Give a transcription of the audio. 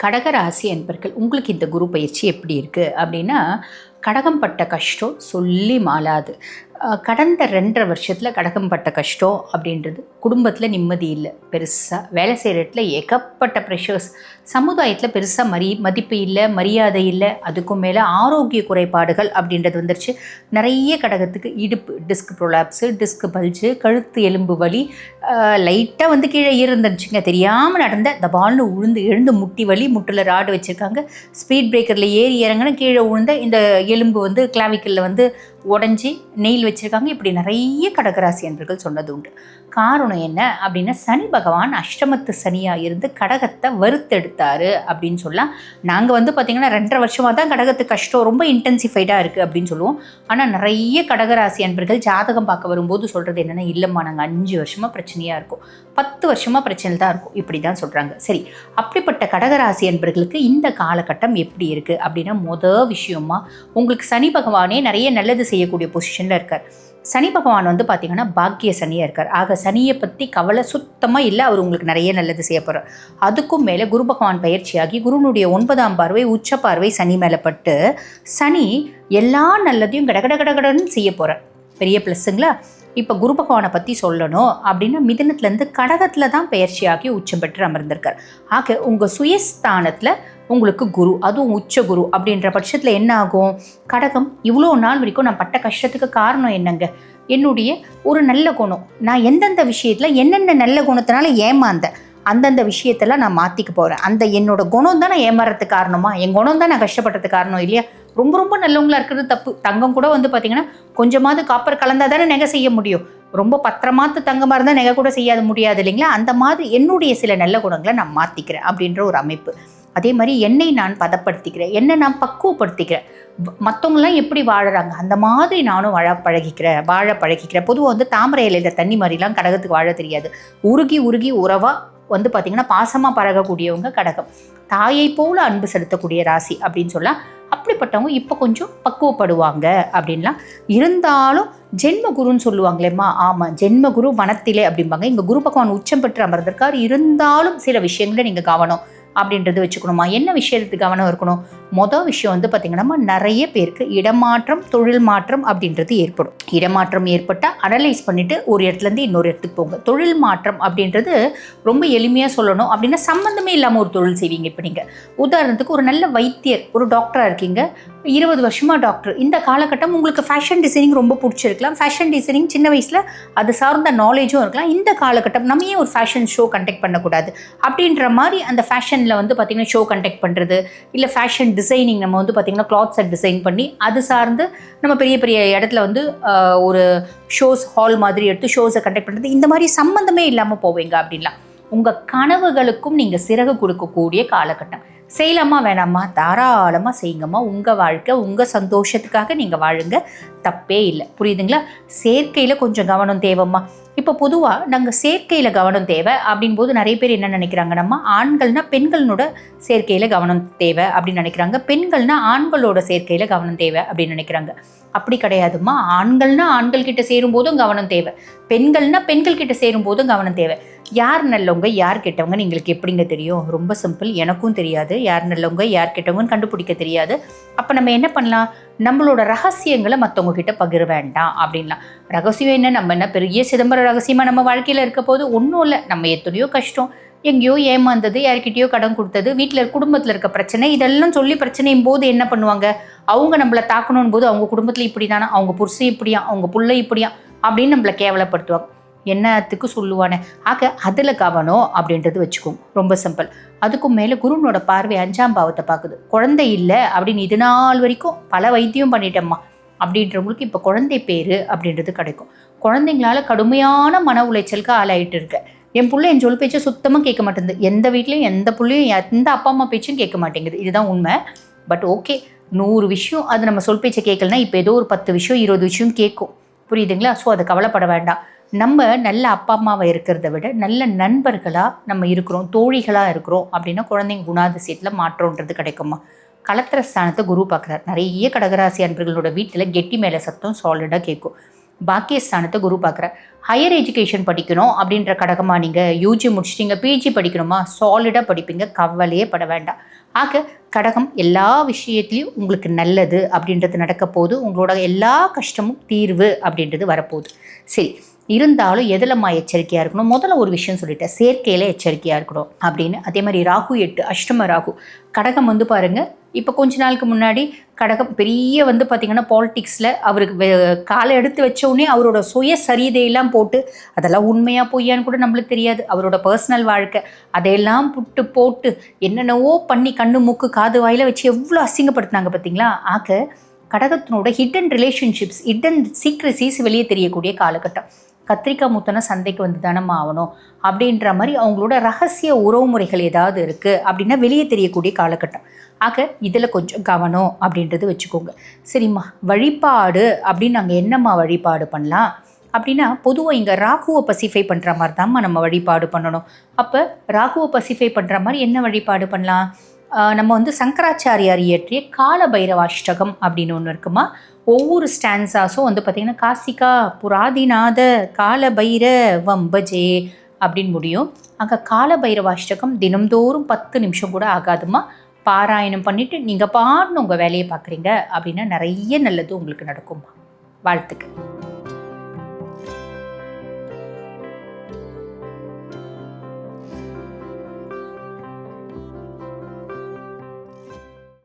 கடகராசி என்பர்கள் உங்களுக்கு இந்த குரு பயிற்சி எப்படி இருக்குது அப்படின்னா, கடகம் பட்ட கஷ்டம் சொல்லி மாளாது. கடந்த 2.5 வருஷத்தில் கடகம் பட்ட கஷ்டம் அப்படின்றது குடும்பத்தில் நிம்மதி இல்லை, பெருசாக வேலை செய்கிற இடத்துல ஏகப்பட்ட ப்ரெஷர்ஸ், சமுதாயத்தில் பெருசாக மதிப்பு இல்லை, மரியாதை இல்லை, அதுக்கும் மேலே ஆரோக்கிய குறைபாடுகள் அப்படின்றது வந்துருச்சு. நிறைய கடகத்துக்கு இடுப்பு டிஸ்க் ப்ரொலாப்ஸு, டிஸ்க் பல்ஜு, கழுத்து எலும்பு வலி, லைட்டாக வந்து கீழே இருந்துச்சுங்க, தெரியாமல் நடந்த தபால்னு எழுந்து முட்டி வலி, முட்டில் ராடு வச்சுருக்காங்க, ஸ்பீட் பிரேக்கரில் ஏறி இறங்கின கீழே விழுந்த இந்த எலும்பு வந்து கிளாவிக்கலில் வந்து உடஞ்சி நெயில் வச்சுருக்காங்க. இப்படி நிறைய கடகராசி என்பர்கள் சொன்னது உண்டு. காரணம் என்ன அப்படின்னா, சனி பகவான் அஷ்டமத்து சனியாக இருந்து கடகத்தை வறுத்தெடுத்தார் அப்படின்னு சொல்லலாம். நாங்கள் வந்து பார்த்திங்கன்னா 2.5 வருஷமாக தான் கடகத்து கஷ்டம் ரொம்ப இன்டென்சிஃபைடாக இருக்குது அப்படின்னு சொல்லுவோம். ஆனால் நிறைய கடகராசி என்பர்கள் ஜாதகம் பார்க்க வரும்போது சொல்கிறது என்னென்னா, இல்லைம்மா நாங்கள் 5 வருஷமாக பிரச்சனையாக இருக்கும், 10 வருஷமாக பிரச்சனை தான் இருக்கும், இப்படி தான் சொல்கிறாங்க. சரி, அப்படிப்பட்ட கடகராசி என்பர்களுக்கு இந்த காலகட்டம் எப்படி இருக்குது அப்படின்னா, விஷயமா உங்களுக்கு சனி பகவானே நிறைய நல்லது செய்யக்கூடிய பொசிஷனில் இருக்கார். சனி பகவான் வந்து பார்த்திங்கன்னா பாக்கிய சனியாக இருக்கார். ஆக சனியை பற்றி கவலை சுத்தமாக இல்லை, அவர் உங்களுக்கு நிறைய நல்லது செய்ய போகிறார். அதுக்கும் மேலே குரு பகவான் பயிற்சியாகி குருனுடைய 9ஆம் பார்வை உச்ச பார்வை சனி மேலே பட்டு சனி எல்லா நல்லதையும் கடகடன்னு செய்ய போகிறார். பெரிய ப்ளஸ்ஸுங்களா. இப்போ குரு பகவானை பற்றி சொல்லணும் அப்படின்னா, மிதுனத்துலேருந்து கடகத்தில் தான் பயிற்சியாகி உச்சம் பெற்று அமர்ந்திருக்கார். ஆக உங்கள் சுயஸ்தானத்தில் உங்களுக்கு குரு, அதுவும் உச்ச குரு அப்படின்ற பட்சத்தில் என்ன ஆகும்? கடகம் இவ்வளோ நாள் வரைக்கும் நான் பட்ட கஷ்டத்துக்கு காரணம் என்னங்க? என்னுடைய ஒரு நல்ல குணம், நான் எந்தெந்த விஷயத்தில் என்னென்ன நல்ல குணத்தினால ஏமாந்தேன், அந்தந்த விஷயத்தெல்லாம் நான் மாற்றிக்க போகிறேன். அந்த என்னோட குணம் தான் நான் ஏமாறதுக்கு காரணமா? என் குணம் தான் நான் கஷ்டப்பட்டதுக்கு காரணம் இல்லையா? ரொம்ப நல்லவங்களா இருக்கிறது தப்பு. தங்கம் கூட வந்து பார்த்திங்கன்னா கொஞ்சமாவது காப்பர் கலந்தால் தானே நகை செய்ய முடியும். ரொம்ப பத்திரமாத்து தங்கமாக இருந்தால் நகை கூட செய்ய முடியாது இல்லைங்களா? அந்த மாதிரி என்னுடைய சில நல்ல குணங்களை நான் மாற்றிக்கிறேன் அப்படின்ற ஒரு அமைப்பு. அதே மாதிரி என்னை நான் பதப்படுத்திக்கிறேன், என்னை நான் பக்குவப்படுத்திக்கிறேன். மற்றவங்களாம் எப்படி வாழறாங்க அந்த மாதிரி நானும் வாழ பழகிக்கிறேன். பொதுவாக வந்து தாமரை இலையில் தண்ணி மாதிரிலாம் கடகத்துக்கு வாழ தெரியாது. உருகி உறவாக வந்து பார்த்திங்கன்னா பாசமாக பழகக்கூடியவங்க கடகம். தாயை போல அன்பு செலுத்தக்கூடிய ராசி அப்படின்னு சொல்லலாம். அப்படிப்பட்டவங்க இப்போ கொஞ்சம் பக்குவப்படுவாங்க அப்படின்லாம். இருந்தாலும் ஜென்மகுருன்னு சொல்லுவாங்களேம்மா, ஆமாம், ஜென்மகுரு வனத்திலே அப்படிம்பாங்க. இங்கே குரு பகவான் உச்சம் பெற்று அமர்ந்திருக்கார். இருந்தாலும் சில விஷயங்களை நீங்கள் கவனம் அப்படின்றது வச்சுக்கணுமா? என்ன விஷயத்துக்கு கவனம் இருக்கணும்? விஷயம் வந்து பார்த்திங்கன்னா, நிறைய பேருக்கு இடமாற்றம், தொழில் மாற்றம் அப்படின்றது ஏற்படும். இடமாற்றம் ஏற்பட்டால் அனலைஸ் பண்ணிவிட்டு ஒரு இடத்துலேருந்து இன்னொரு இடத்துக்கு போங்க. தொழில் மாற்றம் அப்படின்றது ரொம்ப எளிமையாக சொல்லணும் அப்படின்னா, சம்மந்தமே இல்லாமல் ஒரு தொழில் செய்வீங்க. இப்போ நீங்கள் உதாரணத்துக்கு ஒரு நல்ல வைத்தியர், ஒரு டாக்டராக இருக்கீங்க, 20 வருஷமாக டாக்டர். இந்த காலகட்டம் உங்களுக்கு ஃபேஷன் டிசைனிங் ரொம்ப பிடிச்சிருக்கலாம். ஃபேஷன் டிசைனிங் சின்ன வயசில் அது சார்ந்த நாலேஜும் இருக்கலாம். இந்த காலகட்டம் நம்ம ஏன் ஒரு ஃபேஷன் ஷோ கண்டக்ட் பண்ணக்கூடாது அப்படின்ற மாதிரி அந்த ஃபேஷனில் வந்து பார்த்திங்கன்னா ஷோ கண்டக்ட் பண்ணுறது, இல்லை ஃபேஷன் டிசைனிங் நம்ம வந்து பார்த்திங்கன்னா கிளாத்ஸை டிசைன் பண்ணி அது சார்ந்து நம்ம பெரிய இடத்துல வந்து ஒரு ஷோஸ் ஹால் மாதிரி எடுத்து ஷோஸை கண்டக்ட் பண்ணுறது, இந்த மாதிரி சம்மந்தமே இல்லாமல் போவீங்க அப்படின்லாம். உங்கள் கனவுகளுக்கும் நீங்கள் சிறகு கொடுக்கக்கூடிய காலகட்டம். செய்யலாமா வேணாமா? தாராளமாக செய்யுங்கம்மா. உங்கள் வாழ்க்கை உங்கள் சந்தோஷத்துக்காக நீங்கள் வாழுங்க, தப்பே இல்லை. புரியுதுங்களா? சேர்க்கையில் கொஞ்சம் கவனம் தேவைம்மா. இப்போ பொதுவாக நாங்கள் சேர்க்கையில் கவனம் தேவை அப்படின் போது நிறைய பேர் என்ன நினைக்கிறாங்கன்னா, ஆண்கள்னா பெண்களோட சேர்க்கையில் கவனம் தேவை அப்படின்னு நினைக்கிறாங்க, பெண்கள்னா ஆண்களோட சேர்க்கையில் கவனம் தேவை அப்படின்னு நினைக்கிறாங்க. அப்படி கிடையாதுமா. ஆண்கள்னா ஆண்கள் கிட்ட சேரும் போதும் கவனம் தேவை, பெண்கள்னா பெண்கள் கிட்ட சேரும் போதும் கவனம் தேவை. யார் நல்லவங்க யார் கெட்டவங்கன்னு எங்களுக்கு எப்படிங்க தெரியும்? ரொம்ப சிம்பிள். எனக்கும் தெரியாது யார் நல்லவங்க யார் கெட்டவங்கன்னு கண்டுபிடிக்க தெரியாது. அப்போ நம்ம என்ன பண்ணலாம்? நம்மளோட ரகசியங்களை மற்றவங்க கிட்ட பகிர வேண்டாம் அப்படின்லாம். ரகசியம் என்ன? நம்ம என்ன பெரிய சிதம்பர ரகசியமாக நம்ம வாழ்க்கையில் இருக்க போது ஒன்றும் இல்லை. நம்ம எத்தனையோ கஷ்டம், எங்கேயோ ஏமாந்தது, யார்கிட்டயோ கடன் கொடுத்தது, வீட்டில் குடும்பத்தில் இருக்க பிரச்சனை, இதெல்லாம் சொல்லி பிரச்சனையும் போது என்ன பண்ணுவாங்க? அவங்க நம்மளை தாக்கணும் போது அவங்க குடும்பத்தில் இப்படி தானே, அவங்க புருஷன் இப்படியா, அவங்க பிள்ளை இப்படியா அப்படின்னு நம்மளை கேவலப்படுத்துவாங்க. என்னத்துக்கு சொல்லுவானே. ஆக அதில் கவனம் அப்படின்றது வச்சுக்கோங்க. ரொம்ப சிம்பிள். அதுக்கும் மேலே குருனோட பார்வை 5ஆம் பாவத்தை பார்க்குது. குழந்தை இல்லை அப்படின்னு இது நாள் வரைக்கும் பல வைத்தியம் பண்ணிட்டேம்மா அப்படின்றவங்களுக்கு இப்போ குழந்தை பேர் அப்படின்றது கிடைக்கும். குழந்தைங்களால கடுமையான மன உளைச்சலுக்கு ஆளாயிட்டு இருக்க. என் பிள்ளை என் சொல் பேச்சை சுத்தமாக கேட்க மாட்டேங்குது. எந்த வீட்லேயும் எந்த பிள்ளையும் எந்த அப்பா அம்மா பேச்சும் கேட்க மாட்டேங்குது. இதுதான் உண்மை. பட் ஓகே, 100 விஷயம் அது நம்ம சொல் பேச்சை கேட்கலன்னா இப்போ ஏதோ ஒரு 10 விஷயம் 20 விஷயம் கேட்கும். புரியுதுங்களா? ஸோ அதை கவலைப்பட வேண்டாம். நம்ம நல்ல அப்பா அம்மாவை இருக்கிறத விட நல்ல நண்பர்களாக நம்ம இருக்கிறோம், தோழிகளாக இருக்கிறோம் அப்படின்னா குழந்தைங்க குணாதிசயத்தில் மாற்றம்ன்றது கிடைக்குமா? கலத்திர ஸ்தானத்தை குரு பார்க்குறார். நிறைய கடகராசி அன்பர்களோட வீட்டில் கெட்டி மேலே சத்தம் சாலிடாக கேட்கும். பாக்கியஸ்தானத்தை குரு பார்க்குறார். ஹையர் எஜுகேஷன் படிக்கணும் அப்படின்ற கடகமா நீங்கள் யூஜி முடிச்சிட்டிங்க, பிஜி படிக்கணுமா, சாலிடாக படிப்பீங்க, கவலையே பட வேண்டாம். ஆக கடகம் எல்லா விஷயத்துலையும் உங்களுக்கு நல்லது அப்படின்றது நடக்க போகுது. உங்களோட எல்லா கஷ்டமும் தீர்வு அப்படின்றது வரப்போகுது. சரி, இருந்தாலும் எதிலம்மா எச்சரிக்கையாக இருக்கணும்? முதல்ல ஒரு விஷயம் சொல்லிட்டேன், சேர்க்கையில் எச்சரிக்கையாக இருக்கணும் அப்படின்னு. அதே மாதிரி ராகு 8 அஷ்டம ராகு. கடகம் பாருங்கள், இப்போ கொஞ்ச நாளுக்கு முன்னாடி கடகம் பெரிய பார்த்திங்கன்னா பாலிட்டிக்ஸில் அவருக்கு காலை எடுத்து வச்ச உடனே அவரோட சுயசரிதையெல்லாம் போட்டு, அதெல்லாம் உண்மையாக பொய்யான்னு கூட நம்மளுக்கு தெரியாது, அவரோட பர்சனல் வாழ்க்கை அதையெல்லாம் போட்டு என்னென்னவோ பண்ணி கண்ணு மூக்கு காது வாயில் வச்சு எவ்வளோ அசிங்கப்படுத்தினாங்க பார்த்தீங்களா. ஆக கடகத்தினோட ஹிடன் ரிலேஷன்ஷிப்ஸ், ஹிடன் சீக்ரஸிஸ் வெளியே தெரியக்கூடிய காலகட்டம். கத்திரிக்காய் மூத்தனா சந்தைக்கு வந்து தானம்மா ஆகணும் அப்படின்ற மாதிரி அவங்களோட ரகசிய உறவுமுறைகள் ஏதாவது இருக்குது அப்படின்னா வெளியே தெரியக்கூடிய காலகட்டம். ஆக இதில் கொஞ்சம் கவனம் அப்படின்றது வச்சுக்கோங்க. சரிம்மா, வழிபாடு அப்படின்னு நாங்கள் என்னம்மா வழிபாடு பண்ணலாம் அப்படின்னா, பொதுவாக இங்கே ராகுவை பசிஃபை பண்ணுற மாதிரி தான்மா நம்ம வழிபாடு பண்ணணும். அப்போ ராகுவை பசிஃபை பண்ணுற மாதிரி என்ன வழிபாடு பண்ணலாம்? நம்ம சங்கராச்சாரியார் இயற்றிய கால பைரவாஷ்டகம் அப்படின்னு ஒன்று இருக்குமா. ஒவ்வொரு ஸ்டான்ஸாஸும் பார்த்திங்கன்னா காசிகா புராதிநாத கால பைரவம் பஜே அப்படின்னு முடியும். அங்கே கால பைரவாஷ்டகம் தினம்தோறும் 10 நிமிஷம் கூட ஆகாதுமா பாராயணம் பண்ணிவிட்டு நீங்கள் பாடணும் உங்கள் வேலையை பார்க்குறீங்க அப்படின்னா நிறைய நல்லது உங்களுக்கு நடக்கும்மா. வாழ்த்துக்கள்.